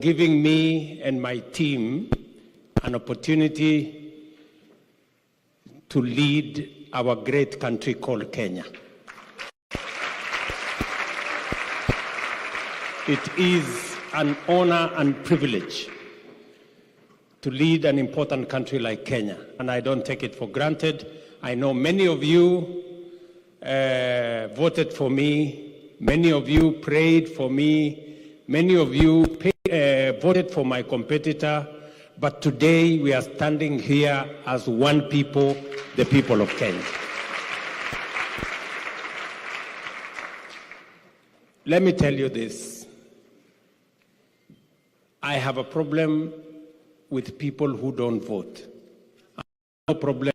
giving me and my team an opportunity to lead our great country called Kenya. It is an honor and privilege to lead an important country like Kenya, and I don't take it for granted. I know many of you voted for me, many of you prayed for me, many of you voted for my competitor, but today we are standing here as one people, the people of Kenya. Let me tell you this. I have a problem with people who don't vote. I have no problem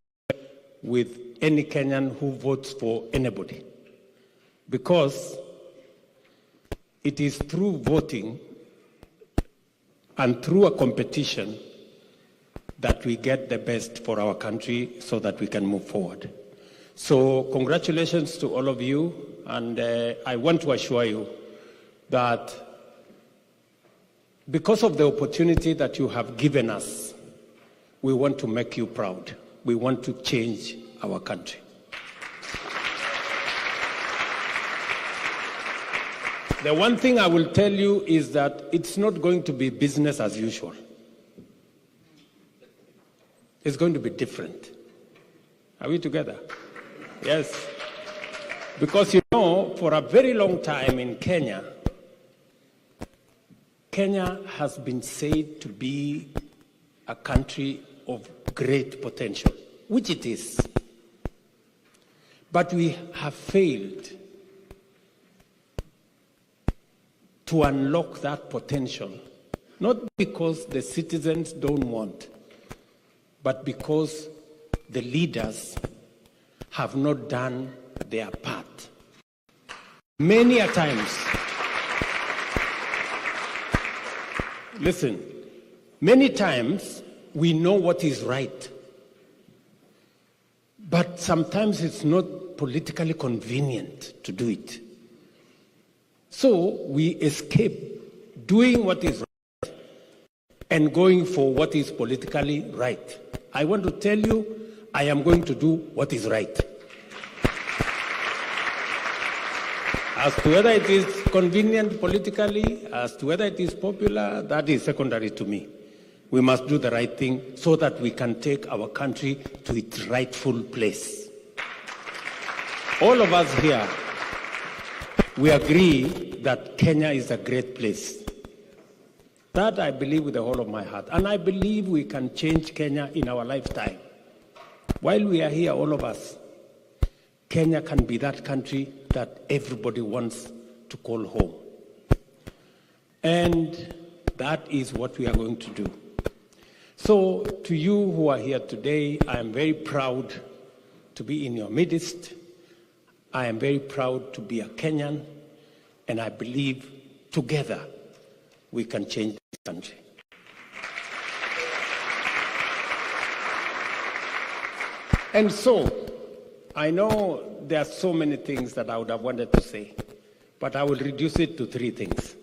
with any Kenyan who votes for anybody, because it is through voting and through a competition that we get the best for our country so that we can move forward. So congratulations to all of you, and I want to assure you that because of the opportunity that you have given us, we want to make you proud. We want to change our country. The one thing I will tell you is that it's not going to be business as usual. It's going to be different. Are we together? Yes. Because you know, for a very long time in Kenya, Kenya has been said to be a country of great potential, which it is. But we have failed to unlock that potential, not because the citizens don't want, but because the leaders have not done their part. Many a times, listen, many times we know what is right, but sometimes it's not politically convenient to do it. So we escape doing what is right and going for what is politically right. I want to tell you, I am going to do what is right. As to whether it is convenient politically, as to whether it is popular, that is secondary to me. We must do the right thing so that we can take our country to its rightful place. All of us here, we agree that Kenya is a great place. That I believe with the whole of my heart. And I believe we can change Kenya in our lifetime. While we are here, all of us, Kenya can be that country that everybody wants to call home. And that is what we are going to do. So to you who are here today, I am very proud to be in your midst. I am very proud to be a Kenyan, and I believe together we can change this country. And so, I know there are so many things that I would have wanted to say, but I will reduce it to 3 things.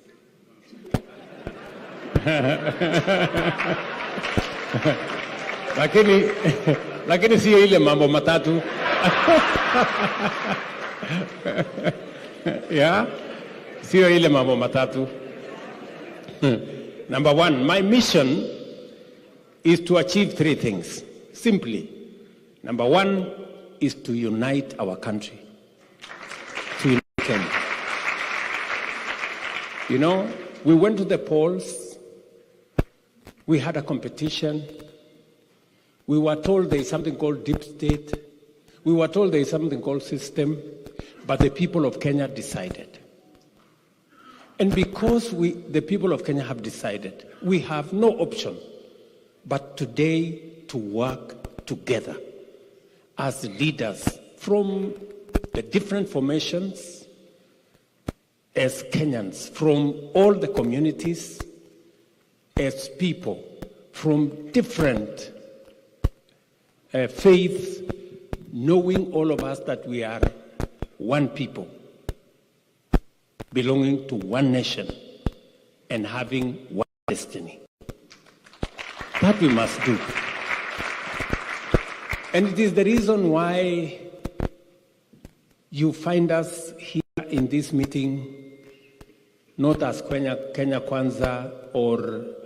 Lakini sio ile mambo matatu. Yeah? Sio ile mambo matatu. Number 1, my mission is to achieve 3 things, simply. Number 1 is to unite our country, to unite Kenya. You know, we went to the polls, we had a competition, we were told there is something called deep state, we were told there is something called system, but the people of Kenya decided. And because the people of Kenya have decided, we have no option but today to work together as leaders from the different formations, as Kenyans, from all the communities, as people from different faiths, knowing all of us that we are one people, belonging to one nation and having one destiny. That we must do. And it is the reason why you find us here in this meeting, not as Kenya Kwanza or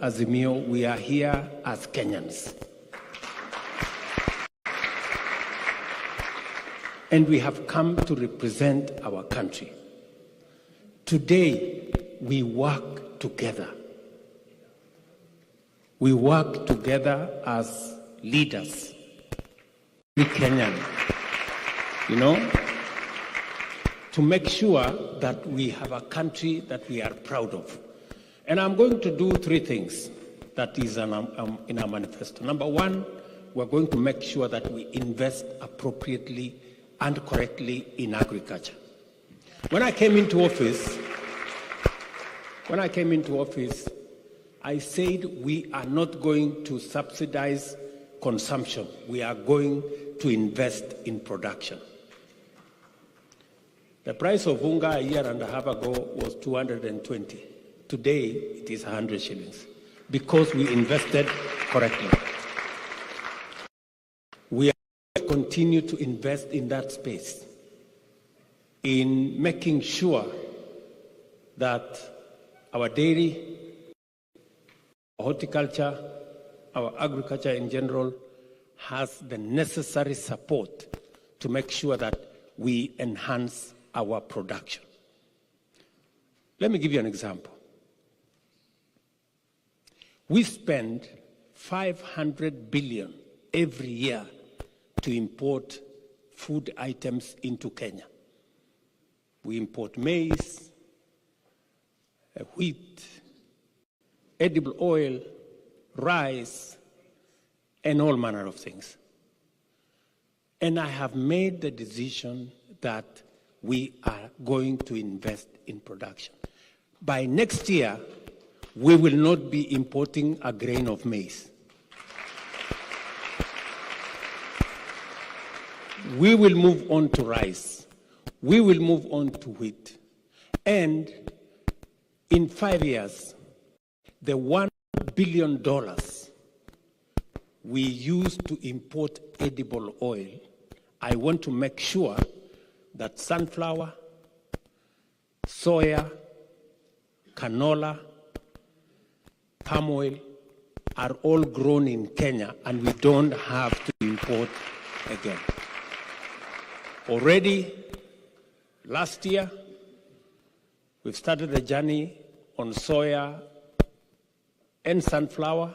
Azimio. We are here as Kenyans. And we have come to represent our country. Today, we work together. We work together as leaders. We Kenyan, to make sure that we have a country that we are proud of. And I'm going to do three things that is in our manifesto. Number one, we're going to make sure that we invest appropriately and correctly in agriculture. When I came into office, I said we are not going to subsidize consumption. We are going to invest in production. The price of unga a year and a half ago was 220. Today, it is 100 shillings because we invested correctly. We continue to invest in that space, in making sure that our dairy, our horticulture, our agriculture in general has the necessary support to make sure that we enhance our production. Let me give you an example. We spend 500 billion every year to import food items into Kenya. We import maize, wheat, edible oil, rice, and all manner of things. And I have made the decision that we are going to invest in production. By next year, we will not be importing a grain of maize. We will move on to rice. We will move on to wheat. And in 5 years, the $1 billion we use to import edible oil, I want to make sure that sunflower, soya, canola, palm oil are all grown in Kenya, and we don't have to import again. Already, last year, we've started the journey on soya and sunflower.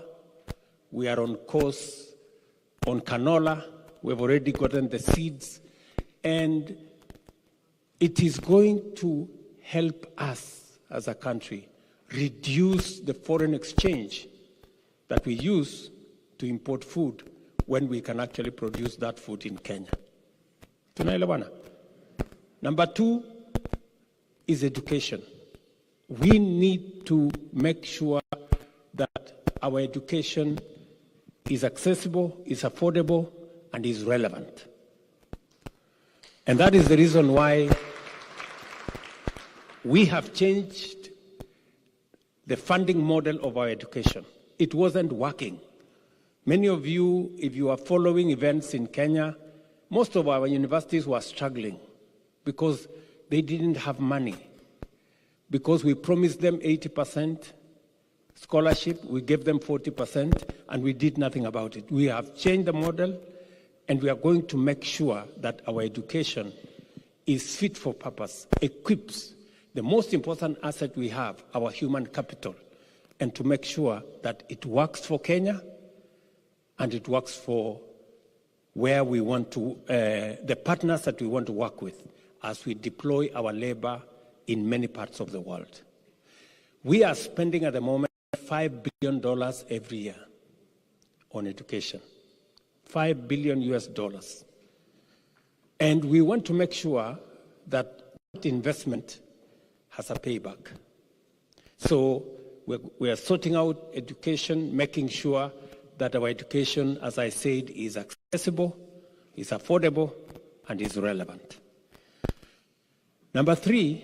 We are on course on canola. We've already gotten the seeds. And it is going to help us as a country reduce the foreign exchange that we use to import food when we can actually produce that food in Kenya. Tunaelewana? Number two is education. We need to make sure that our education is accessible, is affordable, and is relevant. And that is the reason why we have changed the funding model of our education. It wasn't working. Many of you, if you are following events in Kenya, most of our universities were struggling because they didn't have money. Because we promised them 80% scholarship, we gave them 40%, and we did nothing about it. We have changed the model, and we are going to make sure that our education is fit for purpose, equips the most important asset we have, our human capital, and to make sure that it works for Kenya and it works for where we want to, the partners that we want to work with as we deploy our labor in many parts of the world. We are spending at the moment $5 billion every year on education. $5 billion US. And we want to make sure that investment has a payback. So we are sorting out education, making sure that our education, as I said, is accessible, is affordable, and is relevant. Number three,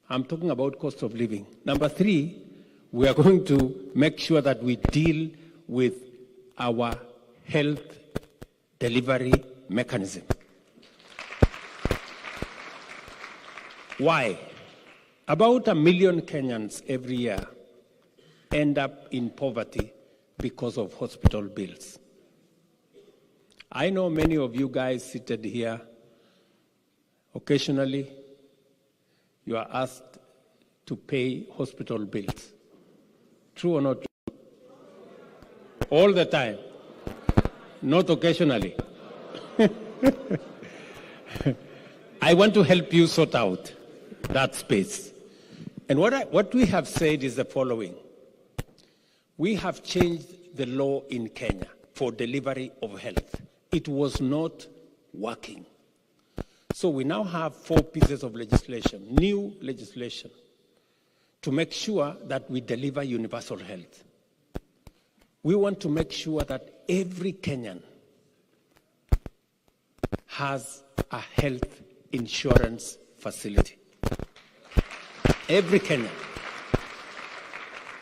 I'm talking about cost of living. Number three, we are going to make sure that we deal with our health delivery mechanism. Why? About 1 million Kenyans every year end up in poverty because of hospital bills. I know many of you guys seated here, occasionally you are asked to pay hospital bills. True or not true? All the time. Not occasionally. I want to help you sort out that space. And what we have said is the following. We have changed the law in Kenya for delivery of health. It was not working. So we now have 4 pieces of legislation, new legislation, to make sure that we deliver universal health. We want to make sure that every Kenyan has a health insurance facility. Every Kenyan.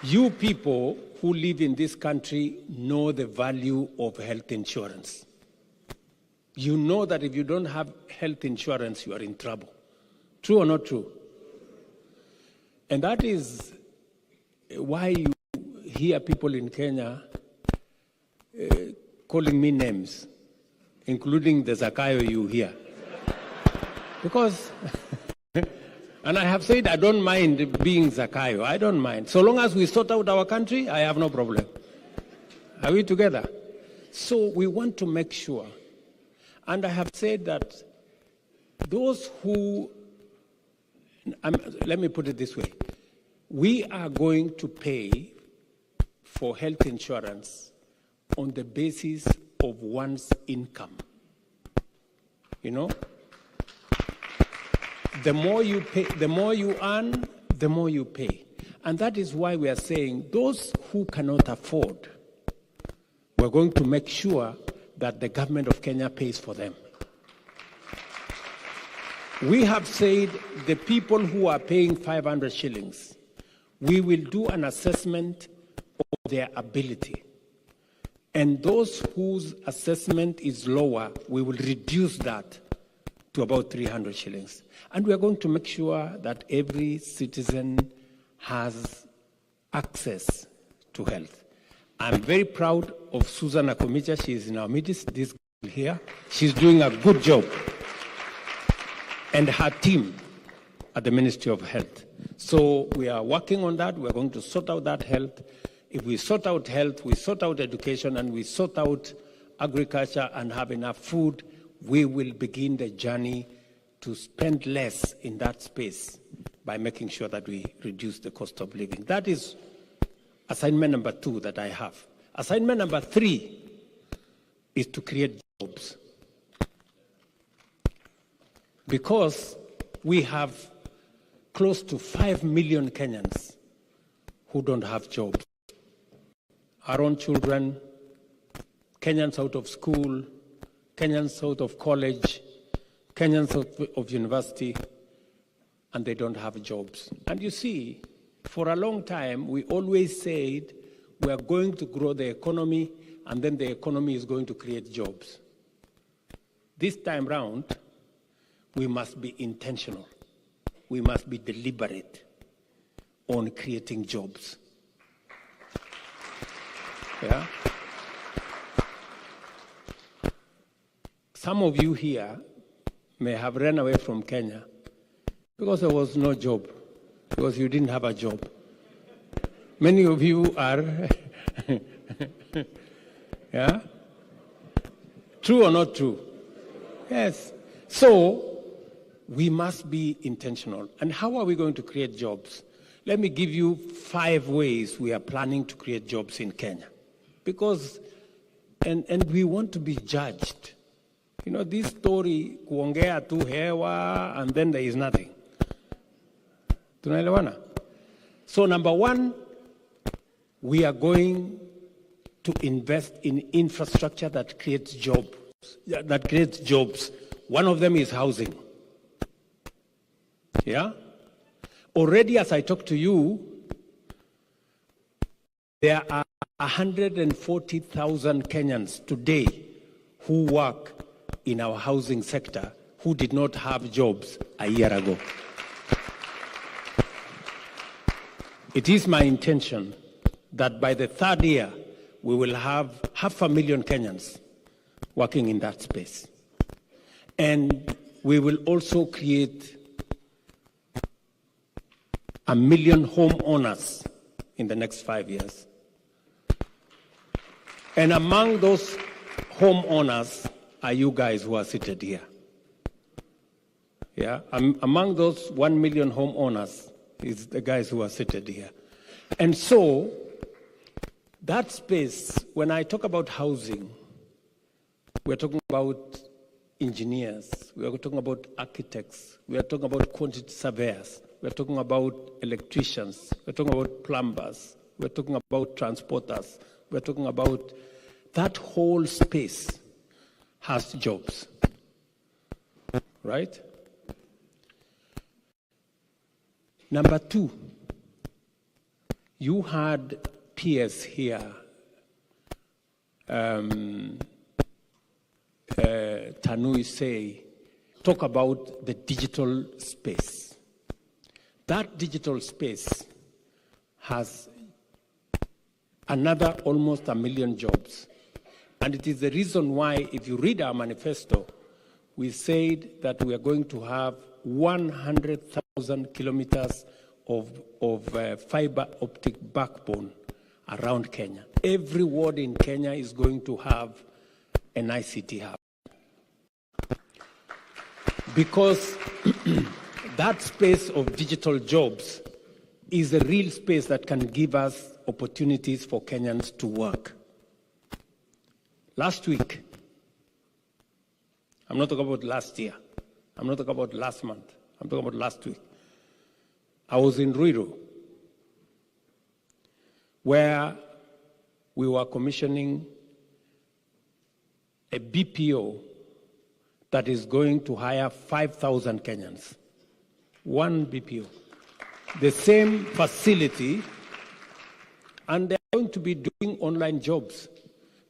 You people who live in this country know the value of health insurance. You know that if you don't have health insurance, you are in trouble. True or not true? And that is why you hear people in Kenya calling me names, including the Zakayo you hear. Because, and I have said I don't mind being Zakayo. I don't mind. So long as we sort out our country, I have no problem. Are we together? So we want to make sure. And I have said that those who, let me put it this way, we are going to pay for health insurance on the basis of one's income. You know? The more you pay, the more you earn, the more you pay. And that is why we are saying those who cannot afford, we're going to make sure that the government of Kenya pays for them. We have said the people who are paying 500 shillings, we will do an assessment of their ability. And those whose assessment is lower, we will reduce that to about 300 shillings. And we are going to make sure that every citizen has access to health. I'm very proud of Susan Akomicha. She is in our midst, this girl here. She's doing a good job. And her team at the Ministry of Health. So we are working on that. We're going to sort out that health. If we sort out health, we sort out education, and we sort out agriculture and have enough food, we will begin the journey to spend less in that space by making sure that we reduce the cost of living. That is assignment number 2 that I have. Assignment number 3 is to create jobs. Because we have close to 5 million Kenyans who don't have jobs. Our own children, Kenyans out of school, Kenyans out of college, Kenyans out of university, and they don't have jobs. And you see, for a long time, we always said we are going to grow the economy, and then the economy is going to create jobs. This time round, we must be intentional. We must be deliberate on creating jobs. Yeah? Some of you here may have run away from Kenya because there was no job, because you didn't have a job. Many of you are, yeah? True or not true? Yes. So, we must be intentional. And how are we going to create jobs? Let me give you 5 ways we are planning to create jobs in Kenya. Because, and we want to be judged. You know, this story, kuongea tu hewa, and then there is nothing. Tunaelewana? So number 1, we are going to invest in infrastructure that creates jobs. One of them is housing. Yeah? Already as I talk to you, There are 140,000 Kenyans today who work in our housing sector who did not have jobs a year ago. It is my intention that by the third year, we will have 500,000 Kenyans working in that space. And we will also create 1 million homeowners in the next 5 years. And among those homeowners are you guys who are seated here. Yeah, among those 1 million homeowners is the guys who are seated here. And so, that space, when I talk about housing, we're talking about engineers, we are talking about architects, we are talking about quantity surveyors, we're talking about electricians, we're talking about plumbers, we're talking about transporters, we're talking about that whole space has jobs, right? Number two, you had peers here, Tanui talk about the digital space. That digital space has another almost 1 million jobs. And it is the reason why, if you read our manifesto, we said that we are going to have 100,000 kilometers of fiber optic backbone around Kenya. Every ward in Kenya is going to have an ICT hub. Because that space of digital jobs is a real space that can give us opportunities for Kenyans to work. Last week, I'm not talking about last year, I'm not talking about last month, I'm talking about last week. I was in Ruto, where we were commissioning a BPO that is going to hire 5,000 Kenyans. One BPO. The same facility, and they're going to be doing online jobs.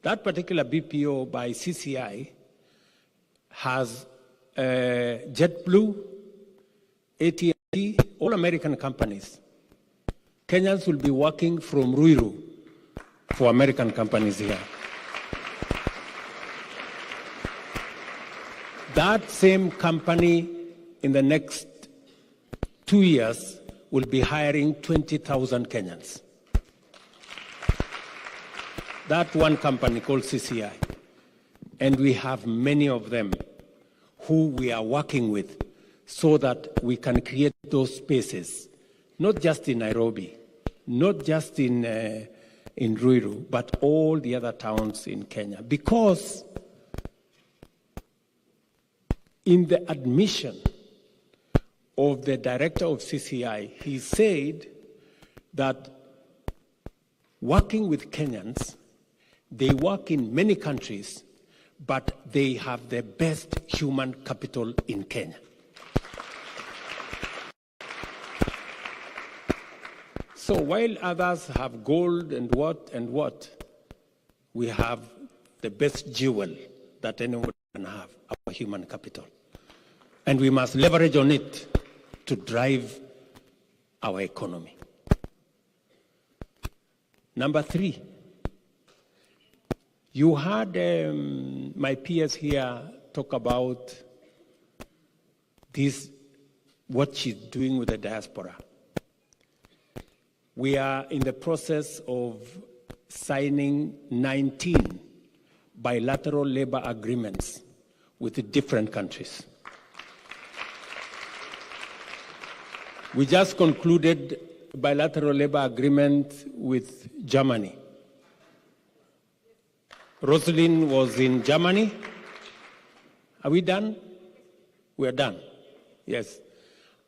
That particular BPO by CCI has JetBlue, AT&T, all American companies. Kenyans will be working from Ruiru for American companies here. That same company in the next 2 years will be hiring 20,000 Kenyans. That one company called CCI. And we have many of them who we are working with so that we can create those spaces, not just in Nairobi, not just in Ruiru, but all the other towns in Kenya. Because in the admission of the director of CCI, he said that working with Kenyans, they work in many countries, but they have the best human capital in Kenya. So while others have gold and what, we have the best jewel that anyone can have, our human capital. And we must leverage on it to drive our economy. Number three, you heard my peers here talk about this, what she's doing with the diaspora. We are in the process of signing 19 bilateral labor agreements with different countries. We just concluded a bilateral labor agreement with Germany. Rosalind was in Germany. Are we done? We are done. Yes.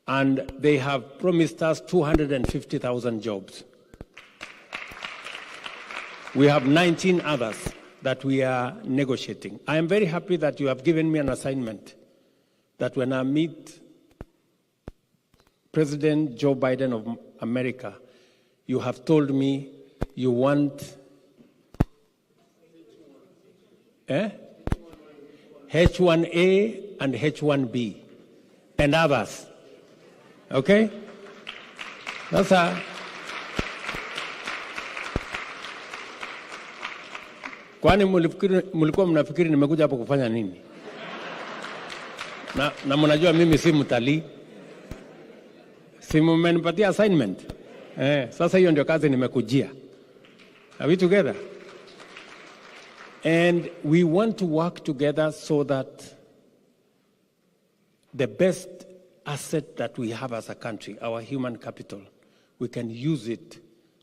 And they have promised us 250,000 jobs. We have 19 others that we are negotiating. I am very happy that you have given me an assignment that when I meet President Joe Biden of America, you have told me you want H1A and H1B and others. Okay? Sasa kwani mlikuwa mnafikiri nimekuja hapo kufanya nini? Na mnajua mimi si mtalii. Si mmenipatia assignment. Sasa hiyo ndio kazi nimekujia. Are we together? And we want to work together so that the best asset that we have as a country, our human capital, we can use it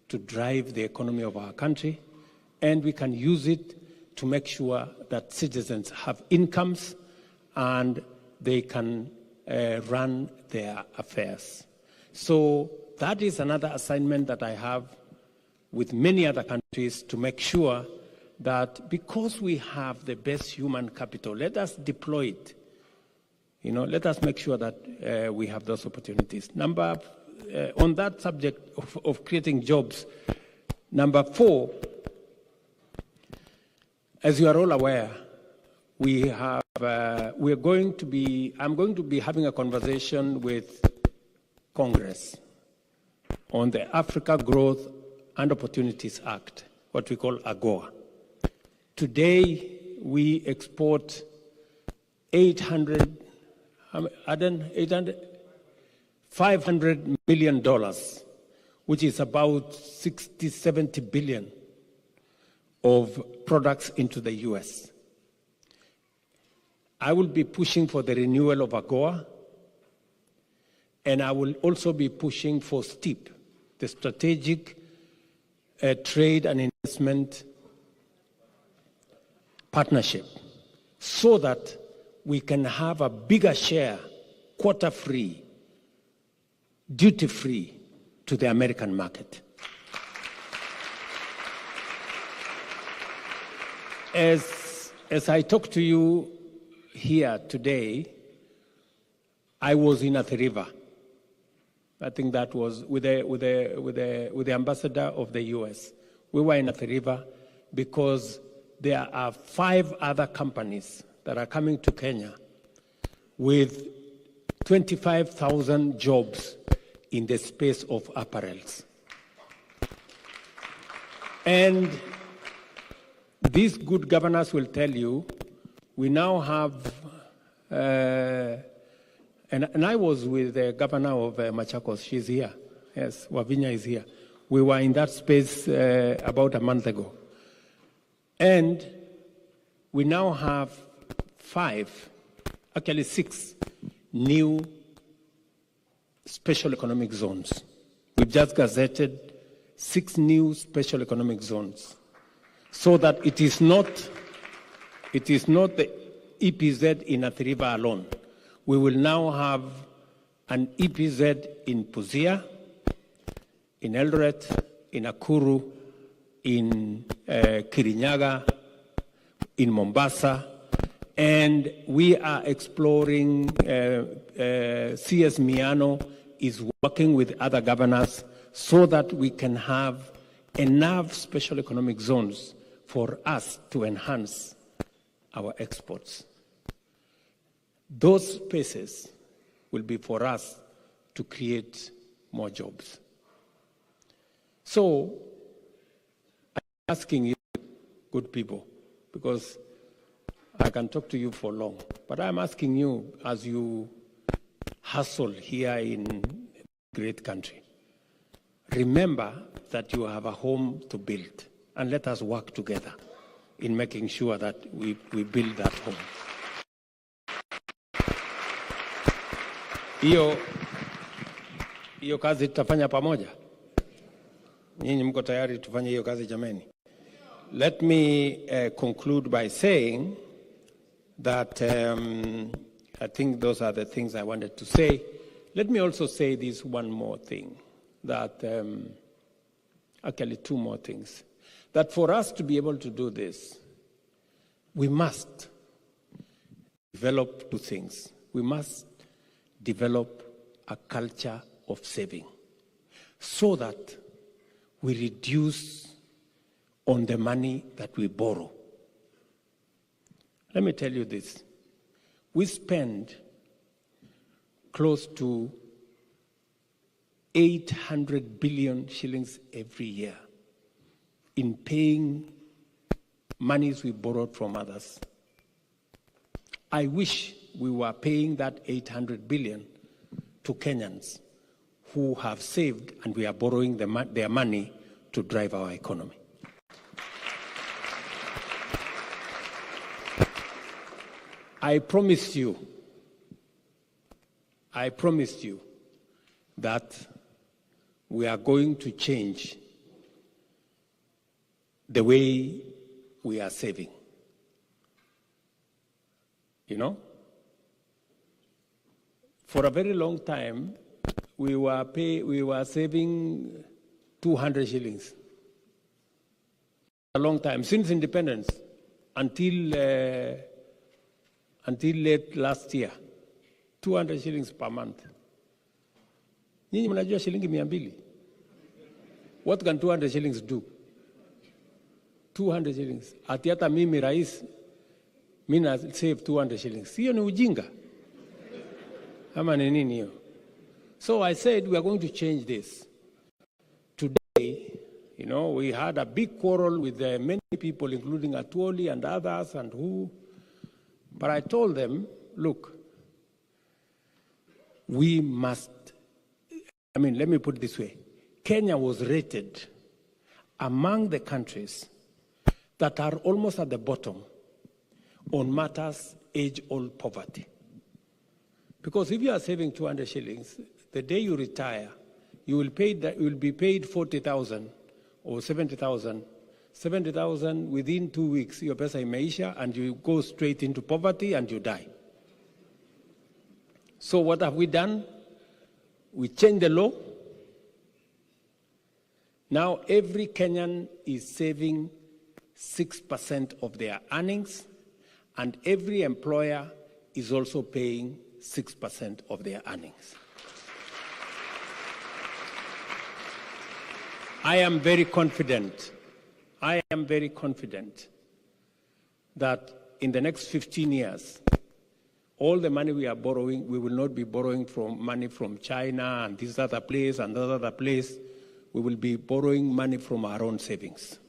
to drive the economy of our country, and we can use it to make sure that citizens have incomes and they can run their affairs. So that is another assignment that I have with many other countries to make sure that because we have the best human capital, let us deploy it. Let us make sure that we have those opportunities. On that subject of creating jobs, number 4, as you are all aware, I'm going to be having a conversation with Congress on the Africa Growth and Opportunities Act, what we call AGOA. Today, we export $500 million, which is about 60, 70 billion of products into the US. I will be pushing for the renewal of AGOA, and I will also be pushing for STEEP, the Strategic Trade and Investment Partnership, so that we can have a bigger share, quota-free, duty-free to the American market. As I talk to you here today, I was in Athi River. I think that was with the ambassador of the US. We were in Athi River because there are 5 other companies that are coming to Kenya with 25,000 jobs in the space of apparels. And these good governors will tell you, we now have, and I was with the governor of Machakos, she's here. Yes, Wavinya is here. We were in that space about a month ago. And we now have 6 new special economic zones. We've just gazetted 6 new special economic zones, so that it is not the EPZ in Athi River alone. We will now have an EPZ in Busia, in Eldoret, in Nakuru, in Kirinyaga, in Mombasa, and we are exploring, CS Miano is working with other governors so that we can have enough special economic zones for us to enhance our exports. Those spaces will be for us to create more jobs. So, I'm asking you, good people, because I can talk to you for long, but I'm asking you as you hustle here in a great country, remember that you have a home to build, and let us work together in making sure that we build that home. Hiyo kazi tutafanya pamoja. Nyinyi mko tayari tufanye hiyo kazi jameni? Let me conclude by saying that I think those are the things I wanted to say. Let me also say this one more thing, that actually 2 more things. That for us to be able to do this, we must develop 2 things. We must develop a culture of saving so that we reduce on the money that we borrow. Let me tell you this. We spend close to 800 billion shillings every year in paying monies we borrowed from others. I wish we were paying that 800 billion to Kenyans who have saved, and we are borrowing their money to drive our economy. I promised you that we are going to change the way we are saving. You know? For a very long time, we were saving 200 shillings. A long time, since independence, until late last year, 200 shillings per month. Nyinyi mnajua shilingi 200. What can 200 shillings do? 200 shillings. Ati hata mimi rais, mina save 200 shillings. Siyo ni ujinga. Ama ni nini hiyo? So I said we are going to change this. Today, you know, we had a big quarrel with many people, including Atwoli and others and who. But I told them, look, we must, let me put it this way. Kenya was rated among the countries that are almost at the bottom on matters age-old poverty. Because if you are saving 200 shillings, the day you retire, you will be paid 40,000 or 70,000. 70,000 within 2 weeks, your pesa imeisha, and you go straight into poverty and you die. So what have we done? We changed the law. Now every Kenyan is saving 6% of their earnings, and every employer is also paying 6% of their earnings. I am very confident that in the next 15 years, all the money we are borrowing, we will not be borrowing money from China and this other place and that other place. We will be borrowing money from our own savings.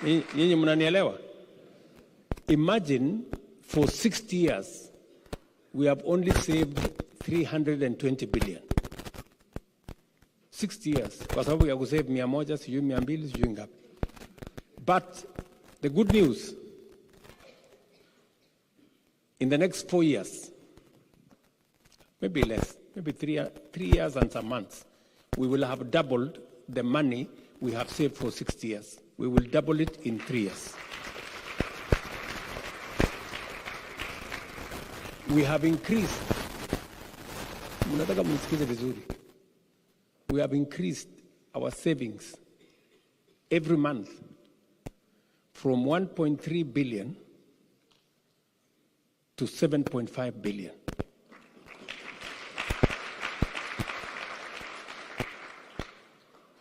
Nyinyi mnanielewa? Imagine for 60 years, we have only saved 320 billion. 60 years, kwa sababu ya kusave 100, sijui 200, sijui ngapi. But the good news, in the next 4 years, maybe less, maybe 3 years and some months, we will have doubled the money we have saved for 60 years. We will double it in 3 years. We have increased, mnataka mnisikize vizuri. We have increased our savings every month from 1.3 billion to 7.5 billion.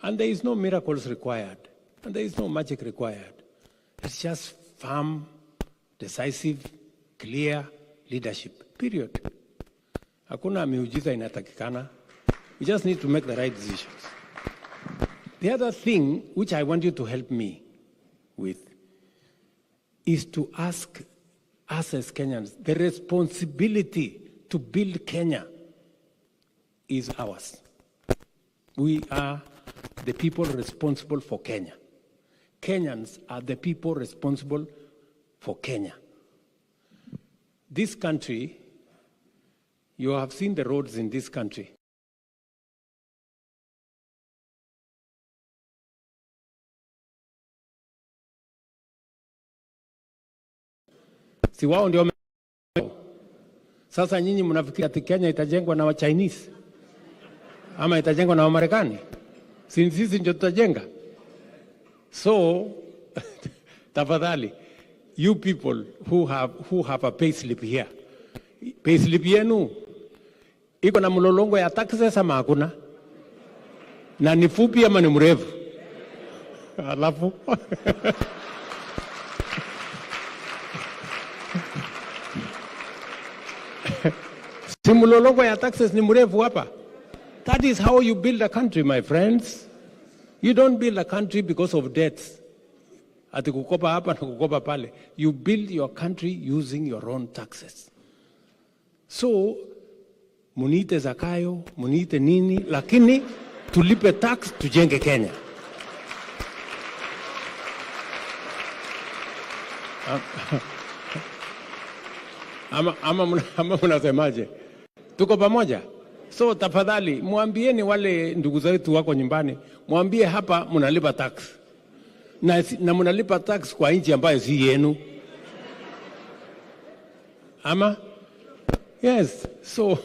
And there is no miracles required, and there is no magic required. It's just firm, decisive, clear leadership, period. Hakuna miujiza inatakikana. We just need to make the right decisions. The other thing which I want you to help me with is to ask us as Kenyans, the responsibility to build Kenya is ours. We are the people responsible for Kenya. Kenyans are the people responsible for Kenya. This country, you have seen the roads in this country. Si wao ndio sasa nyinyi mnafikiri ati Kenya itajengwa na wa Chinese ama itajengwa na wa Marekani? Sisi ndio tutajenga. So tafadhali, you people who have a payslip here, payslip yenu iko na mlolongo ya taxes ama hakuna? Na ni fupi ama ni mrefu? Alafu si mlolongo ya taxes ni mrefu hapa. That is how you build a country, my friends. You don't build a country because of debts. Ati kukopa hapa na kukopa pale. You build your country using your own taxes. So, muniite Zakayo, muniite nini, lakini tulipe tax tujenge Kenya. Ama mnasemaje? Tuko pamoja? So tafadhali mwambieni wale ndugu zetu wako nyumbani, mwambie hapa mnalipa tax. Na mnalipa tax kwa nchi ambayo si yenu. Ama? Yes. So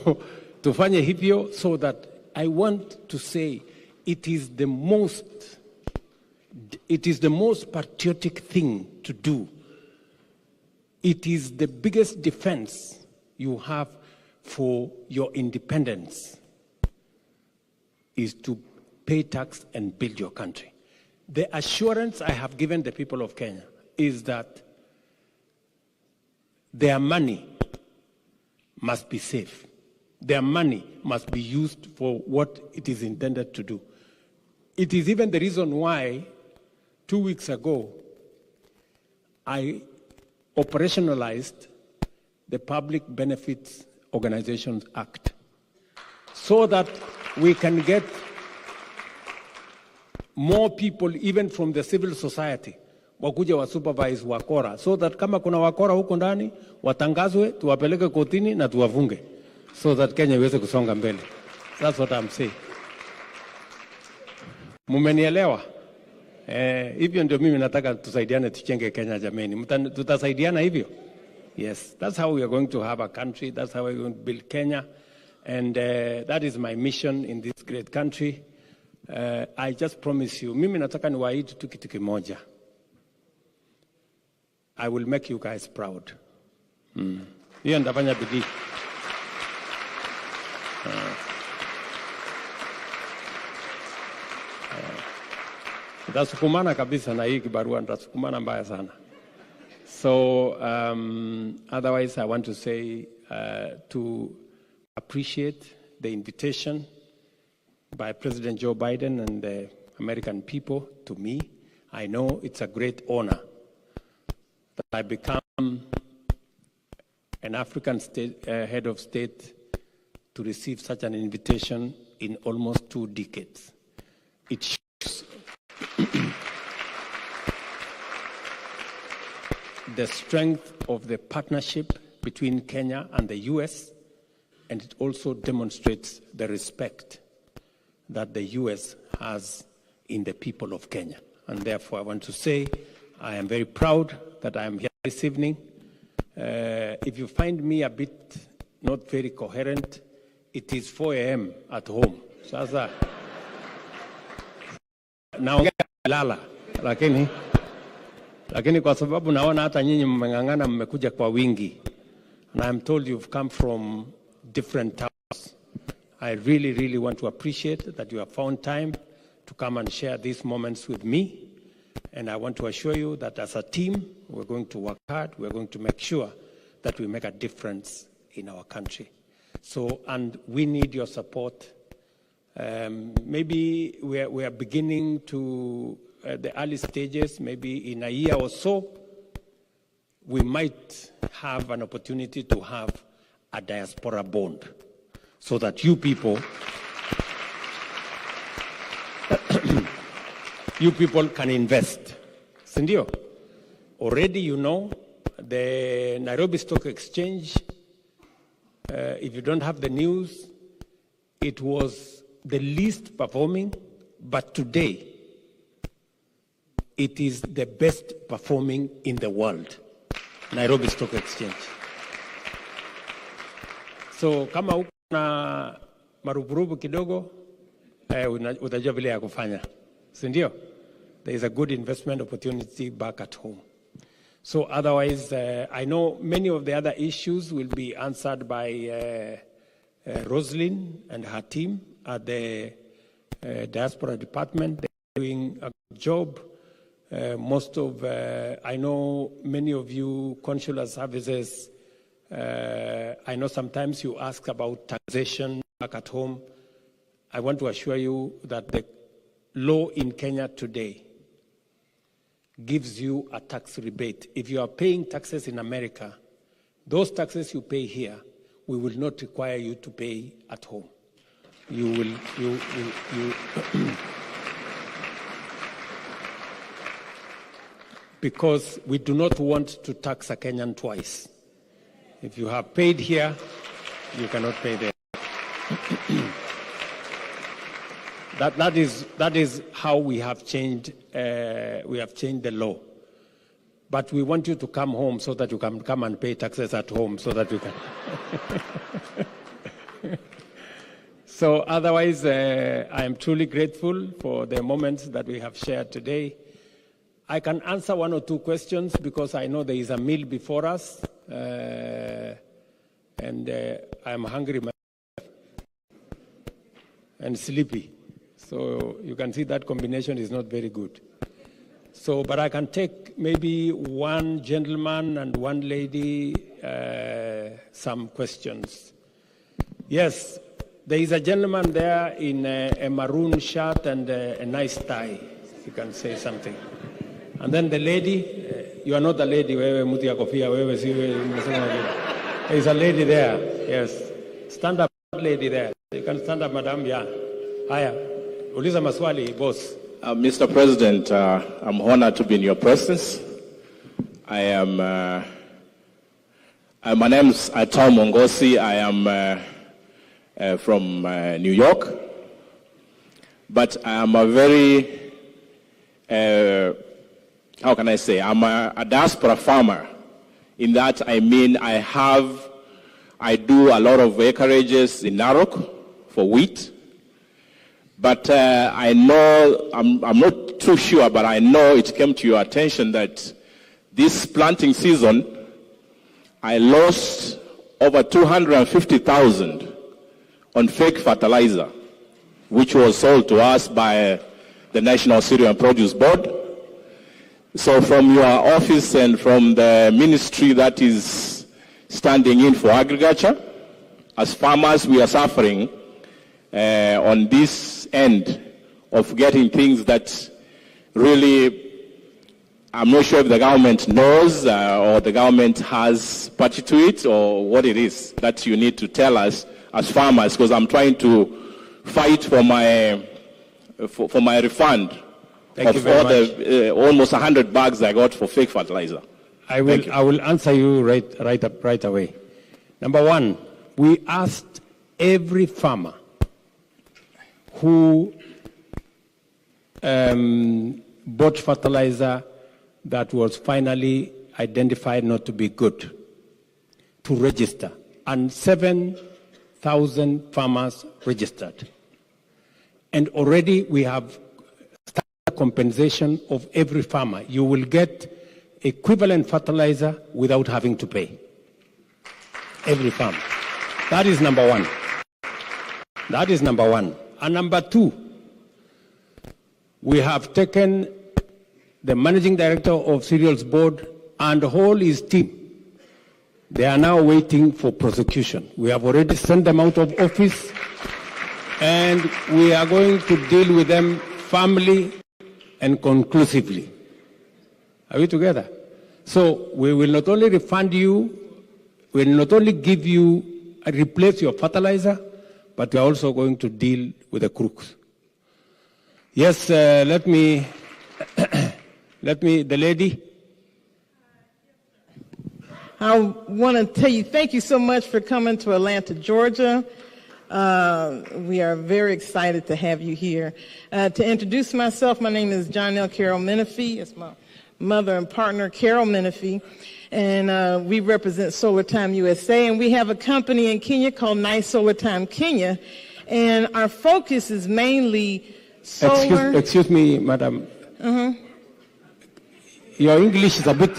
tufanye hivyo so that I want to say it is the most patriotic thing to do. It is the biggest defense you have for your independence is to pay tax and build your country. The assurance I have given the people of Kenya is that their money must be safe. Their money must be used for what it is intended to do. It is even the reason why 2 weeks ago I operationalized the Public Benefits Organizations Act so that we can get more people even from the civil society wakuja wa supervise wakora so that kama kuna wakora huko ndani watangazwe, tuwapeleke kotini na tuwafunge so that Kenya iweze kusonga mbele. That's what I'm saying. Mumenielewa? Hivyo ndio mimi nataka tusaidiane tuchenge Kenya jameni. Tutasaidiana hivyo? Yes, that's how we are going to have a country. That's how we are going to build Kenya. And that is my mission in this great country. I just promise you, mimi nataka niwaahidi tu kitu kimoja. I will make you guys proud. Hiyo ndafanya bidii. Ndasukumana kabisa na hii kibarua, ndasukumana mbaya sana. So otherwise I want to say to appreciate the invitation by President Joe Biden and the American people to me. I know it's a great honor that I become an African state, head of state to receive such an invitation in almost 2 decades. It shows the strength of the partnership between Kenya and the US, and it also demonstrates the respect that the US has in the people of Kenya. And therefore, I want to say I am very proud that I am here this evening. If you find me a bit not very coherent, it is 4 a.m. at home. Sasa naongea lala, lakini kwa sababu naona hata nyinyi mmeng'ang'ana, mmekuja kwa wingi, and I'm told you've come from different towns. I really, really want to appreciate that you have found time to come and share these moments with me. And I want to assure you that as a team, we're going to work hard. We're going to make sure that we make a difference in our country. So, and we need your support. Maybe we are beginning to the early stages, maybe in a year or so, we might have an opportunity to have a diaspora bond so that you people can invest. Sindio? Already you know the Nairobi Stock Exchange, if you don't have the news, it was the least performing, but today it is the best performing in the world, Nairobi Stock Exchange. So kama uko na marupurupu kidogo, utajua vile ya kufanya. Sindio? There is a good investment opportunity back at home. So otherwise, I know many of the other issues will be answered by Roslyn and her team at the Diaspora department. They're doing a good job. I know many of you consular services, I know sometimes you ask about taxation back at home. I want to assure you that the law in Kenya today gives you a tax rebate. If you are paying taxes in America, those taxes you pay here, we will not require you to pay at home. Because we do not want to tax a Kenyan twice. If you have paid here, you cannot pay there. That is how we have changed the law. But we want you to come home so that you can come and pay taxes at home so that you can. So otherwise, I am truly grateful for the moments that we have shared today. I can answer one or two questions because I know there is a meal before us, and I'm hungry and sleepy. So you can see that combination is not very good. So, but I can take maybe one gentleman and one lady some questions. Yes, there is a gentleman there in a maroon shirt and a nice tie. You can say something. And then the lady, you are not the lady, there is a lady there, yes. Stand up, lady there. You can stand up, madam, yeah. Haya, uliza maswali, boss. Mr. President, I'm honored to be in your presence. My name is Tom Mongosi. I am from New York. But I am a very, how can I say, I'm a diaspora farmer. In that, I mean, I do a lot of acreages in Narok for wheat. But I know, I'm not too sure, but I know it came to your attention that this planting season, I lost over 250,000 on fake fertilizer, which was sold to us by the National Cereal and Produce Board. So from your office and from the ministry that is standing in for agriculture, as farmers, we are suffering on this end of getting things that really, I'm not sure if the government knows or the government has party to it or what it is that you need to tell us as farmers, because I'm trying to fight for my refund. Thank you very much. The almost 100 bags I got for fake fertilizer. I will answer you right away. Number one, we asked every farmer who bought fertilizer that was finally identified not to be good to register, and 7,000 farmers registered. And already we have started compensation of every farmer. You will get equivalent fertilizer without having to pay. Every farmer. That is number one. That is number one. And number two, we have taken the managing director of Cereals Board and the whole his team. They are now waiting for prosecution. We have already sent them out of office, and we are going to deal with them firmly and conclusively. Are we together? So we will not only refund you, we will not only give you, replace your fertilizer, but we are also going to deal with the crooks. Yes, let me, the lady. I want to tell you, thank you so much for coming to Atlanta, Georgia. We are very excited to have you here. To introduce myself, my name is Jonelle Carol Menifee. It's my mother and partner, Carol Menifee. And we represent Solar Time USA. And we have a company in Kenya called Nice Solar Time Kenya. And our focus is mainly solar. Excuse me, madam. Your English is a bit...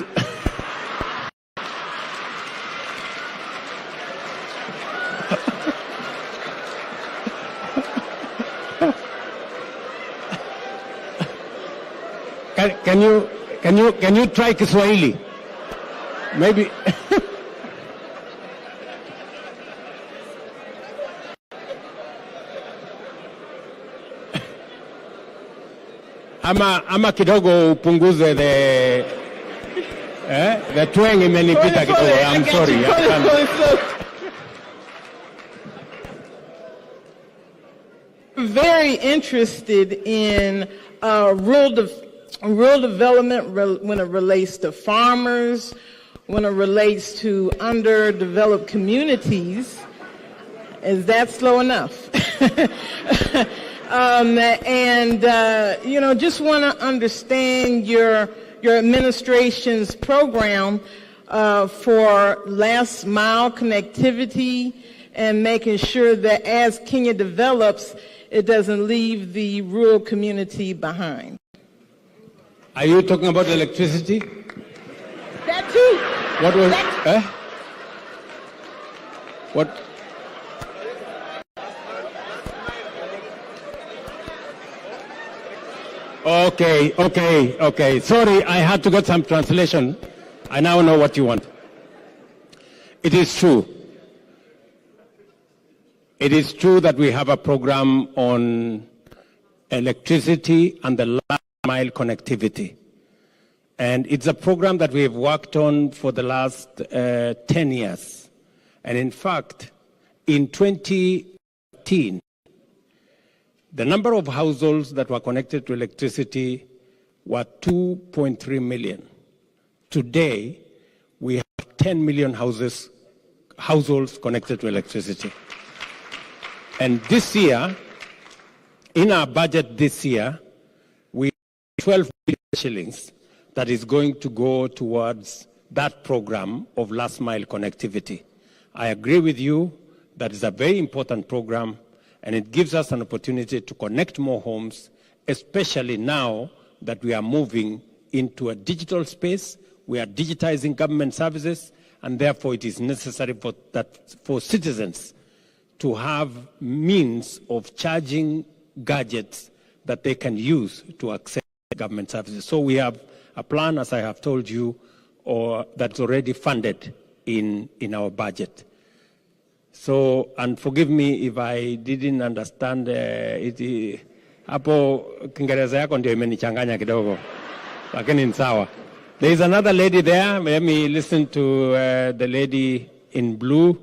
can you try Kiswahili? Maybe. ama kidogo upunguze the twang imenipita kidogo. I'm sorry. Very interested in rural development when it relates to farmers, when it relates to underdeveloped communities. Is that slow enough? Just want to understand your administration's program for last mile connectivity and making sure that as Kenya develops, it doesn't leave the rural community behind. Are you talking about electricity? That too. What was? What? Okay. Sorry, I had to get some translation. I now know what you want. It is true. It is true that we have a program on electricity and the last mile connectivity. And it's a program that we have worked on for the last 10 years. And in fact, in 2018, the number of households that were connected to electricity were 2.3 million. Today, we have 10 million households connected to electricity. And this year, in our budget this year, we have 12 billion shillings that is going to go towards that program of last mile connectivity. I agree with you that it's a very important program, and it gives us an opportunity to connect more homes, especially now that we are moving into a digital space. We are digitizing government services, and therefore it is necessary for citizens to have means of charging gadgets that they can use to access government services. So we have a plan, as I have told you, that's already funded in our budget. So, and forgive me if I didn't understand hapo Kiingereza yako ndio imenichanganya kidogo, lakini ni sawa. There is another lady there. Let me listen to the lady in blue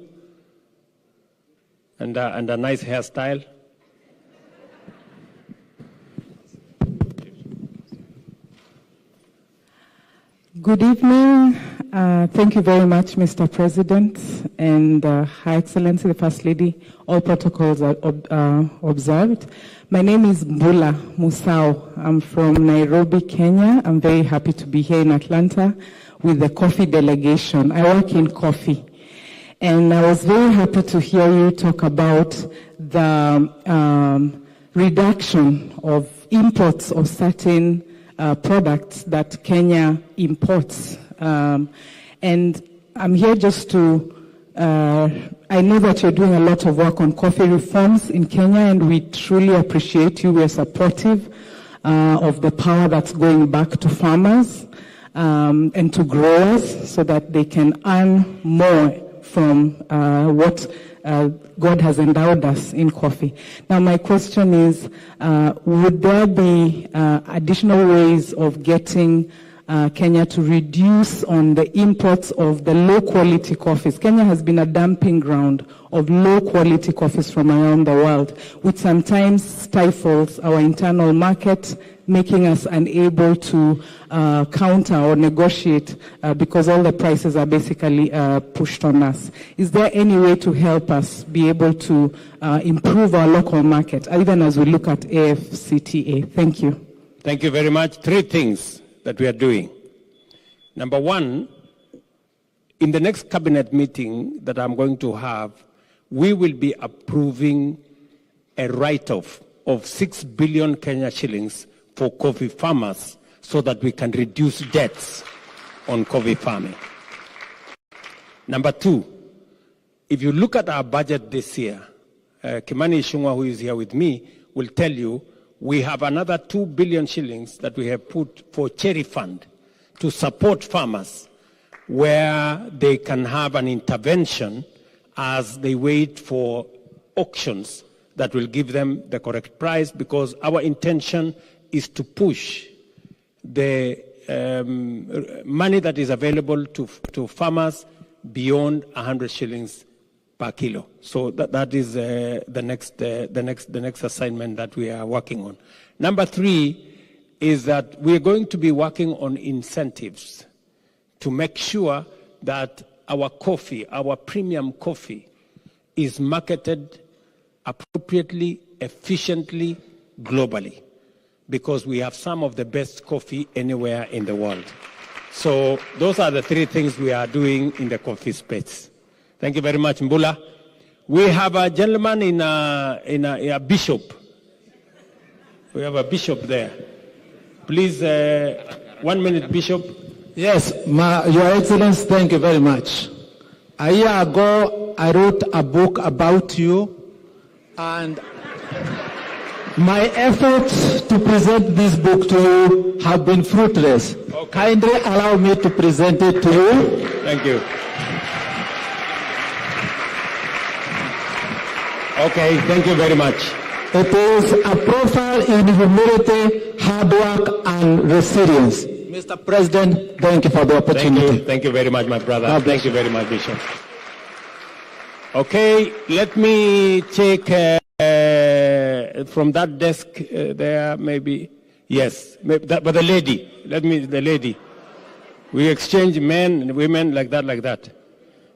and a nice hairstyle. Good evening. Thank you very much, Mr. President and Her Excellency, the First Lady. All protocols are observed. My name is Mbula Musau. I'm from Nairobi, Kenya. I'm very happy to be here in Atlanta with the coffee delegation. I work in coffee. And I was very happy to hear you talk about the reduction of imports of certain products that Kenya imports. And I'm here just to, I know that you're doing a lot of work on coffee reforms in Kenya, and we truly appreciate you. We're supportive of the power that's going back to farmers and to growers so that they can earn more from what God has endowed us in coffee. Now, my question is, would there be additional ways of getting Kenya to reduce on the imports of the low-quality coffees? Kenya has been a dumping ground of low-quality coffees from around the world, which sometimes stifles our internal market, making us unable to counter or negotiate because all the prices are basically pushed on us. Is there any way to help us be able to improve our local market, even as we look at AfCFTA? Thank you. Thank you very much. Three things that we are doing. Number one, in the next cabinet meeting that I'm going to have, we will be approving a write-off of 6 billion Kenya shillings for coffee farmers so that we can reduce debts on coffee farming. Number two, if you look at our budget this year, Kimani Ichung'wah, who is here with me, will tell you We have another 2 billion shillings that we have put for cherry fund to support farmers where they can have an intervention as they wait for auctions that will give them the correct price, because our intention is to push the money that is available to farmers beyond 100 shillings per kilo. So that is the next assignment that we are working on. Number 3 is that we are going to be working on incentives to make sure that our coffee, our premium coffee, is marketed appropriately, efficiently, globally, because we have some of the best coffee anywhere in the world. So those are the 3 things we are doing in the coffee space. Thank you very much, Mbula. We have a gentleman in a bishop. We have a bishop there. Please, 1 minute, Bishop. Yes, Your Excellency, thank you very much. A year ago, I wrote a book about you, and my efforts to present this book to you have been fruitless. Okay. Kindly allow me to present it to you. Thank you. Okay, thank you very much. It is a profile in humility, hard work, and resilience. Mr. President, thank you for the opportunity. Thank you very much, my brother. Thank you very much, Bishop. Okay, let me take from that desk there, maybe. Yes, maybe that, but the lady. The lady. We exchange men and women like that.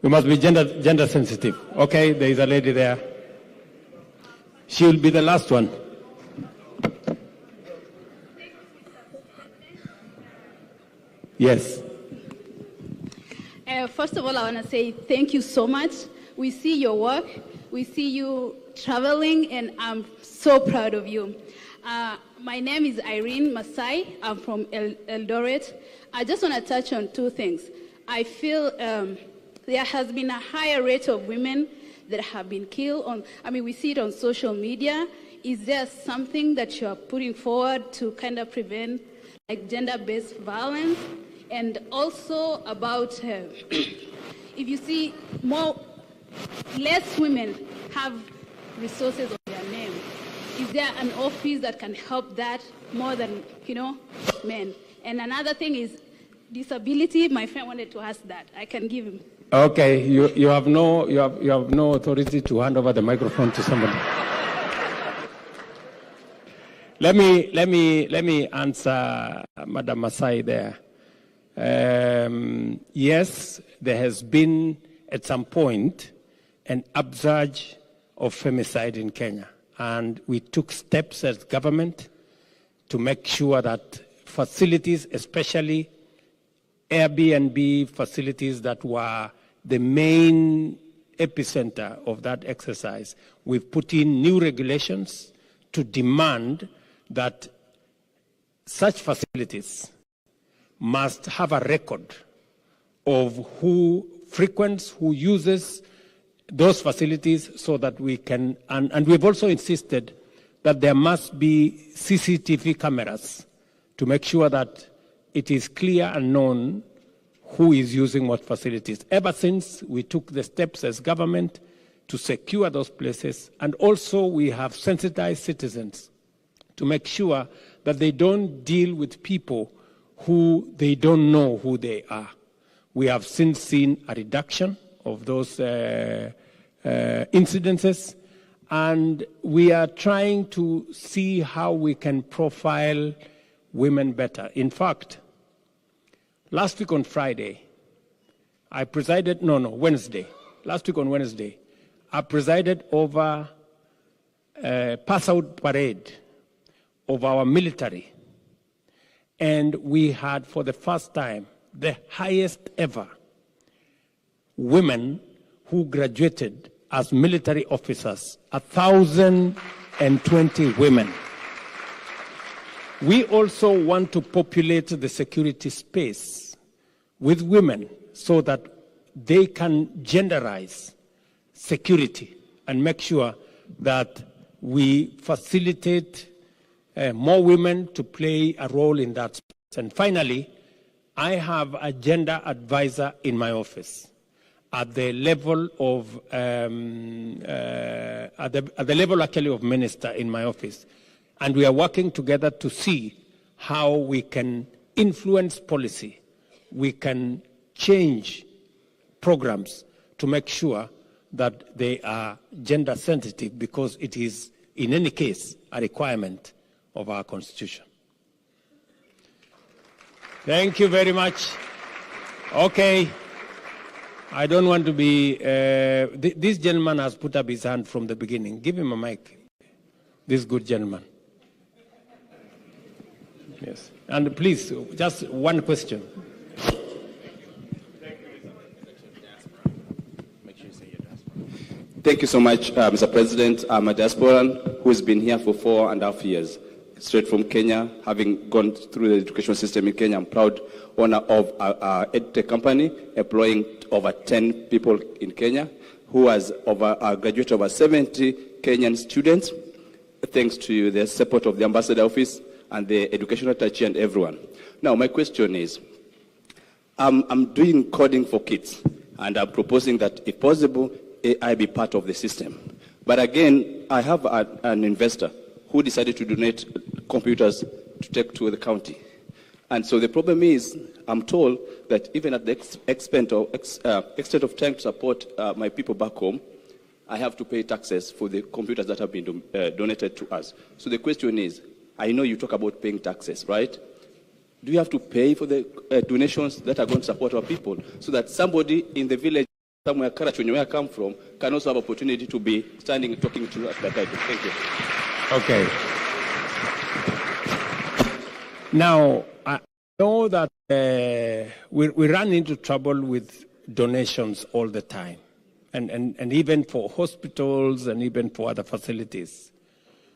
We must be gender sensitive. Okay, there is a lady there. She will be the last one. Yes. First of all, I want to say thank you so much. We see your work. We see you traveling, and I'm so proud of you. My name is Irene Masai. I'm from Eldoret. I just want to touch on 2 things. I feel there has been a higher rate of women that have been killed. We see it on social media. Is there something that you are putting forward to kind of prevent like gender-based violence? And also about if you see less women have resources on their name, is there an office that can help that more than men? And another thing is disability. My friend wanted to ask that. I can give him. Okay, you have no authority to hand over the microphone to somebody. Let me answer Madam Masai there. Yes, there has been at some point an upsurge of femicide in Kenya, and we took steps as government to make sure that facilities, especially Airbnb facilities that were the main epicenter of that exercise, we've put in new regulations to demand that such facilities must have a record of who frequents, who uses those facilities, so that we can, and we've also insisted that there must be CCTV cameras to make sure that it is clear and known who is using what facilities. Ever since we took the steps as government to secure those places, and also we have sensitized citizens to make sure that they don't deal with people who they don't know who they are. We have since seen a reduction of those incidences, and we are trying to see how we can profile women better. In fact, last week on Friday, I presided, Wednesday. Last week on Wednesday, I presided over a pass-out parade of our military. And we had, for the first time, the highest ever women who graduated as military officers, 1,020 women. We also want to populate the security space with women so that they can genderize security and make sure that we facilitate more women to play a role in that space. And finally, I have a gender advisor in my office at the level of at the level actually of minister in my office, and we are working together to see how we can influence policy, we can change programs to make sure that they are gender sensitive, because it is in any case a requirement of our constitution. Thank you very much. Okay. I don't want to be... this gentleman has put up his hand from the beginning. Give him a mic. This good gentleman. Yes. And please, just one question. Thank you so much, Mr. President. I'm a diasporan who's been here for 4.5 years, straight from Kenya, having gone through the education system in Kenya. I'm proud owner of a edtech company employing over 10 people in Kenya, who has graduated over 70 Kenyan students, thanks to the support of the ambassador office and the educational attaché and everyone. Now, my question is, I'm doing coding for kids, and I'm proposing that, if possible, AI be part of the system. But again, I have an investor who decided to donate computers to take to the county. And so the problem is, I'm told that even at the extent of trying to support my people back home, I have to pay taxes for the computers that have been donated to us. So the question is, I know you talk about paying taxes, right? Do you have to pay for the donations that are going to support our people, so that somebody in the village somewhere, Karachunye, where I come from, can also have opportunity to be standing and talking to us that time? Thank you. Okay. Now, I know that we run into trouble with donations all the time, and even for hospitals and even for other facilities.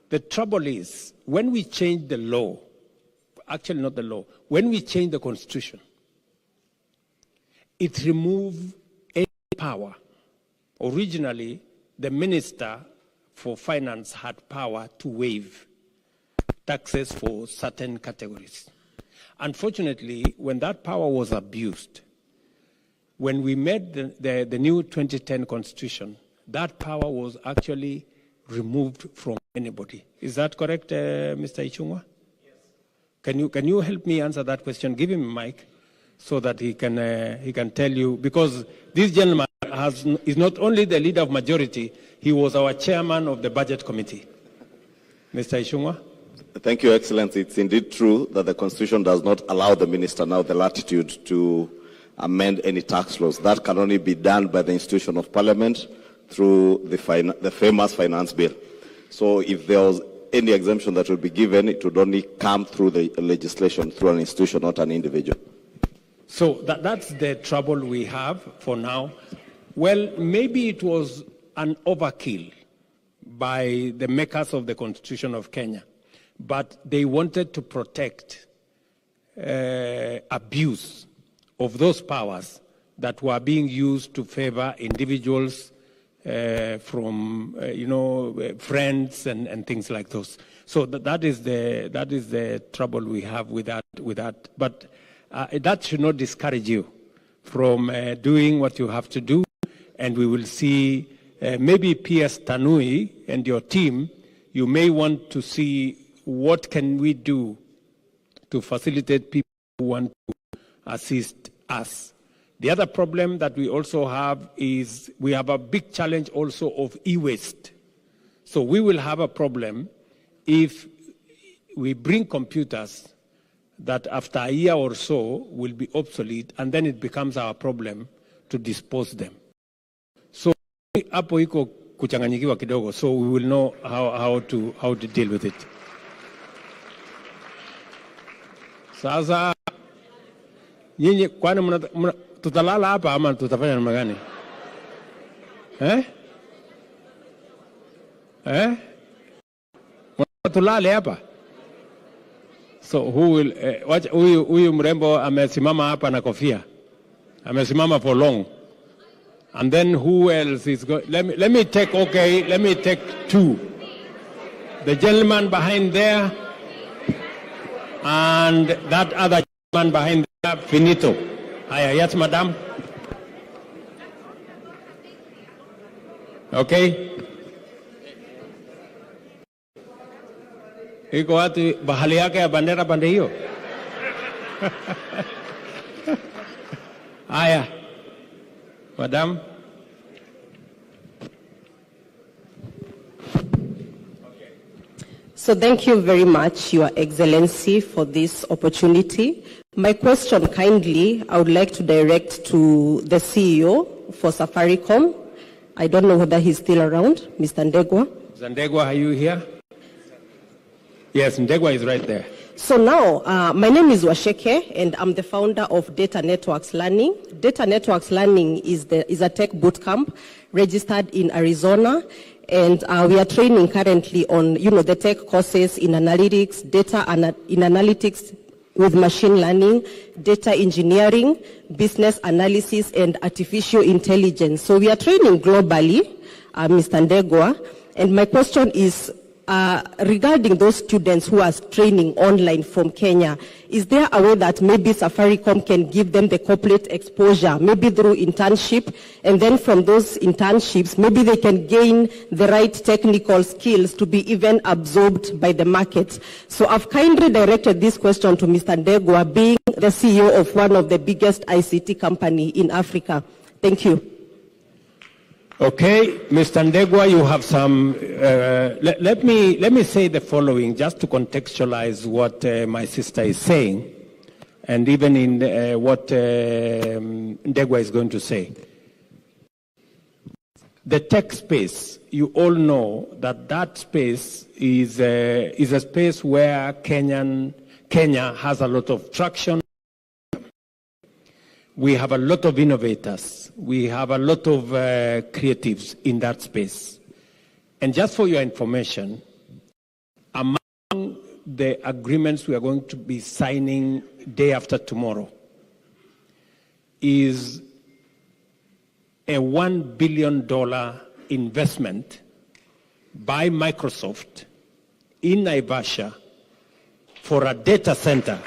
The trouble is, when we change the law, actually not the law, when we change the constitution, it removes any power. Originally, the minister for finance had power to waive taxes for certain categories. Unfortunately, when that power was abused, when we made the new 2010 constitution, that power was actually removed from anybody. Is that correct, Mr. Ichung'wa? Yes. Can you help me answer that question? Give him a mic so that he can tell you, because this gentleman is not only the leader of majority, he was our chairman of the budget committee. Mr. Ichung'wa? Thank you, Excellency. It's indeed true that the Constitution does not allow the minister now the latitude to amend any tax laws. That can only be done by the institution of Parliament through the famous finance bill. So if there was any exemption that would be given, it would only come through the legislation, through an institution, not an individual. So that's the trouble we have for now. Well, maybe it was an overkill by the makers of the Constitution of Kenya, but they wanted to protect abuse of those powers that were being used to favor individuals from friends and things like those. So that is the trouble we have with that. But that should not discourage you from doing what you have to do, and we will see maybe PS Tanui and your team. You may want to see what can we do to facilitate people who want to assist us. The other problem that we also have is we have a big challenge also of e-waste. So we will have a problem if we bring computers that after a year or so will be obsolete, and then it becomes our problem to dispose them. So hapo iko kuchanganyikiwa kidogo, so we will know how to deal with it. Sasa nyinyi kwani tutalala hapa ama tutafanya namna gani? Tulale hapa? So who will huyu mrembo amesimama hapa na kofia. Amesimama for long. And then who else is going? Let me take two. The gentleman behind there, And that other man behind there, Finito. Yes, madam. Okay. Iko watu bahali yake ya bandera pande hiyo. Aya. Madam. So thank you very much, Your Excellency, for this opportunity. My question, kindly, I would like to direct to the CEO for Safaricom. I don't know whether he's still around, Mr. Ndegwa. Mr. Ndegwa, are you here? Yes, Ndegwa is right there. So now, my name is Washeke, and I'm the founder of Data Networks Learning. Data Networks Learning is a tech bootcamp registered in Arizona. And we are training currently on, the tech courses in analytics, in analytics with machine learning, data engineering, business analysis, and artificial intelligence. So we are training globally, Mr. Ndegwa. And my question is, regarding those students who are training online from Kenya, is there a way that maybe Safaricom can give them the corporate exposure, maybe through internship, and then from those internships, maybe they can gain the right technical skills to be even absorbed by the market? So I've kindly directed this question to Mr. Ndegwa, being the CEO of one of the biggest ICT company in Africa. Thank you. Okay, Mr. Ndegwa, you have some. Let me say the following, just to contextualize what my sister is saying, and even in what Ndegwa is going to say. The tech space, you all know that space is a space where Kenya has a lot of traction. We have a lot of innovators. We have a lot of creatives in that space. And just for your information, among the agreements we are going to be signing day after tomorrow is a $1 billion investment by Microsoft in Naivasha for a data center.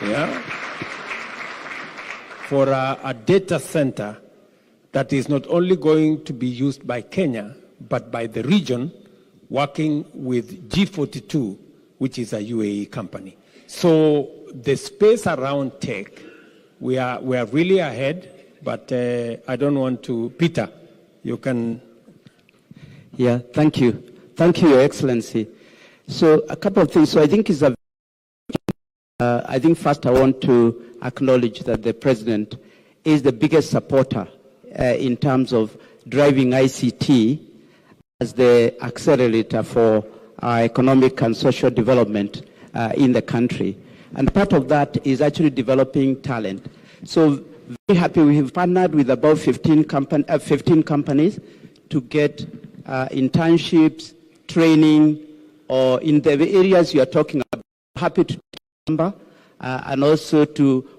Yeah, for a data center that is not only going to be used by Kenya, but by the region, working with G42, which is a UAE company. So the space around tech, we are really ahead, but I don't want to, Peter, you can. Yeah, thank you. Thank you, Your Excellency. So a couple of things. So I think I think first I want to acknowledge that the President is the biggest supporter in terms of driving ICT as the accelerator for our economic and social development in the country. And part of that is actually developing talent. So very happy we have partnered with about 15 companies to get internships, training, or in the areas you are talking about. Happy to and also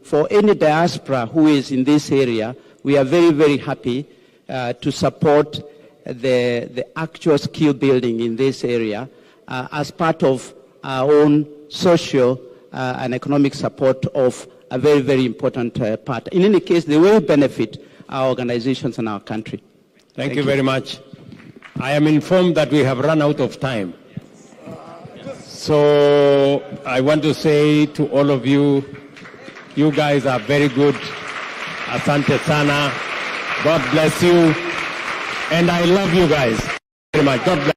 for any diaspora who is in this area, we are very, very happy to support the actual skill building in this area as part of our own social and economic support of a very, very important part. In any case, they will benefit our organizations and our country. Thank you very much. I am informed that we have run out of time. So I want to say to all of you, you guys are very good. Asante sana. God bless you. And I love you guys very much. God bless.